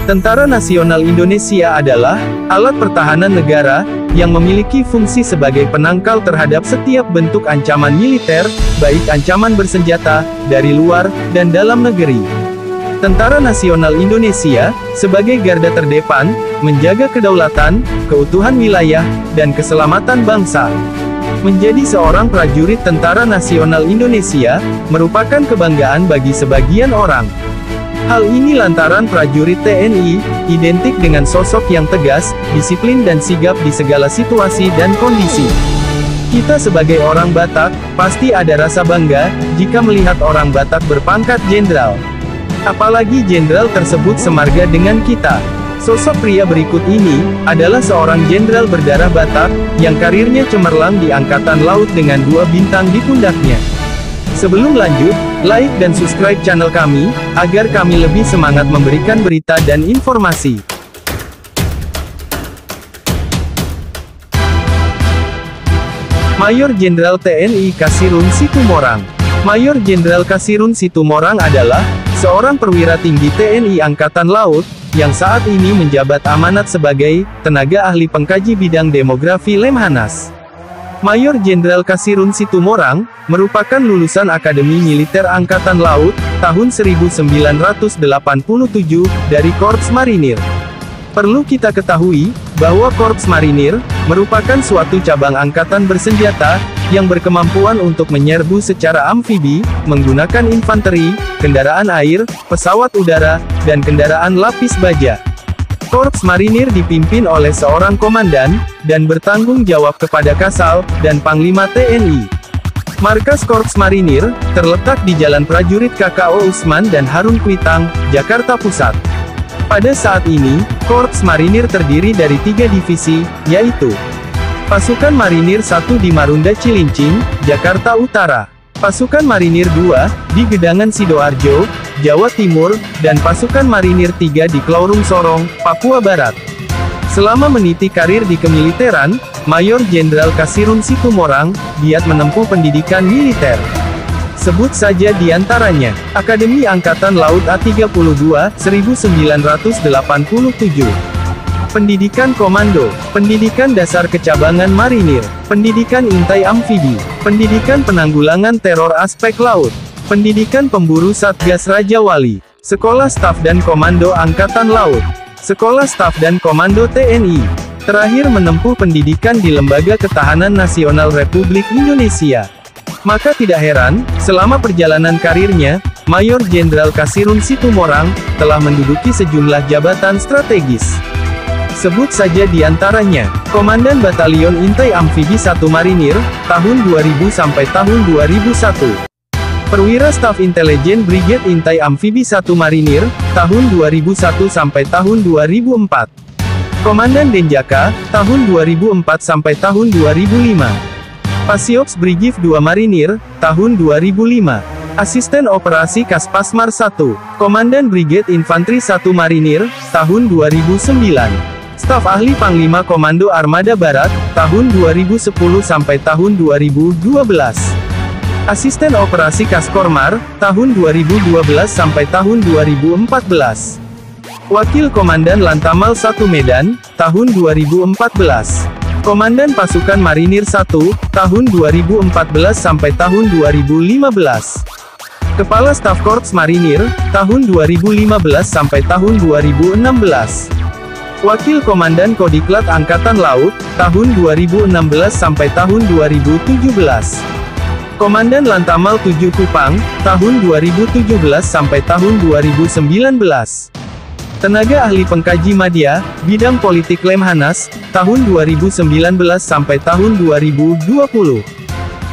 Tentara Nasional Indonesia adalah alat pertahanan negara yang memiliki fungsi sebagai penangkal terhadap setiap bentuk ancaman militer, baik ancaman bersenjata dari luar dan dalam negeri. Tentara Nasional Indonesia sebagai garda terdepan menjaga kedaulatan, keutuhan wilayah, dan keselamatan bangsa. Menjadi seorang prajurit Tentara Nasional Indonesia merupakan kebanggaan bagi sebagian orang. Hal ini lantaran prajurit TNI identik dengan sosok yang tegas, disiplin dan sigap di segala situasi dan kondisi. Kita sebagai orang Batak, pasti ada rasa bangga jika melihat orang Batak berpangkat jenderal. Apalagi jenderal tersebut semarga dengan kita. Sosok pria berikut ini adalah seorang jenderal berdarah Batak yang karirnya cemerlang di Angkatan Laut dengan 2 bintang di pundaknya. Sebelum lanjut, like dan subscribe channel kami, agar kami lebih semangat memberikan berita dan informasi. Mayor Jenderal TNI Kasirun Situmorang. Mayor Jenderal Kasirun Situmorang adalah seorang perwira tinggi TNI Angkatan Laut, yang saat ini menjabat amanat sebagai tenaga ahli pengkaji bidang demografi Lemhanas. Mayor Jenderal Kasirun Situmorang merupakan lulusan Akademi Militer Angkatan Laut tahun 1987 dari Korps Marinir. Perlu kita ketahui bahwa Korps Marinir merupakan suatu cabang angkatan bersenjata yang berkemampuan untuk menyerbu secara amfibi, menggunakan infanteri, kendaraan air, pesawat udara, dan kendaraan lapis baja. Korps Marinir dipimpin oleh seorang komandan, dan bertanggung jawab kepada Kasal, dan Panglima TNI. Markas Korps Marinir, terletak di Jalan Prajurit KKO Usman dan Harun Kuitang, Jakarta Pusat. Pada saat ini, Korps Marinir terdiri dari 3 divisi, yaitu Pasukan Marinir 1 di Marunda Cilincing, Jakarta Utara. Pasukan Marinir 2, di Gedangan Sidoarjo, Jawa Timur, dan Pasukan Marinir 3 di Klaurum Sorong, Papua Barat. Selama meniti karir di kemiliteran, Mayor Jenderal Kasirun Situmorang giat menempuh pendidikan militer. Sebut saja di antaranya, Akademi Angkatan Laut A32, 1987. Pendidikan Komando, Pendidikan Dasar Kecabangan Marinir, Pendidikan Intai Amfibi, Pendidikan Penanggulangan Teror Aspek Laut, Pendidikan Pemburu Satgas Raja Wali, Sekolah Staf dan Komando Angkatan Laut, Sekolah Staf dan Komando TNI. Terakhir menempuh pendidikan di Lembaga Ketahanan Nasional Republik Indonesia. Maka tidak heran, selama perjalanan karirnya, Mayor Jenderal Kasirun Situmorang telah menduduki sejumlah jabatan strategis. Sebut saja di antaranya, Komandan Batalion Intai Amfibi 1 Marinir, tahun 2000 sampai tahun 2001. Perwira Staf Intelijen Brigade Intai Amfibi 1 Marinir, tahun 2001 sampai tahun 2004. Komandan Denjaka, tahun 2004 sampai tahun 2005. Pasiops Brigif 2 Marinir, tahun 2005. Asisten Operasi Kaspasmar 1, Komandan Brigade Infanteri 1 Marinir, tahun 2009. Staf Ahli Panglima Komando Armada Barat, tahun 2010 sampai tahun 2012. Asisten Operasi Kaskormar, tahun 2012 sampai tahun 2014. Wakil Komandan Lantamal 1 Medan, tahun 2014. Komandan Pasukan Marinir 1, tahun 2014 sampai tahun 2015. Kepala Staf Korps Marinir, tahun 2015 sampai tahun 2016. Wakil Komandan Kodiklat Angkatan Laut, tahun 2016 sampai tahun 2017. Komandan Lantamal 7 Kupang, tahun 2017 sampai tahun 2019. Tenaga Ahli Pengkaji Madya, Bidang Politik Lemhanas, tahun 2019 sampai tahun 2020.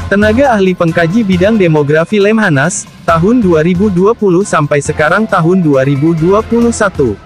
Tenaga Ahli Pengkaji Bidang Demografi Lemhanas, tahun 2020 sampai sekarang tahun 2021.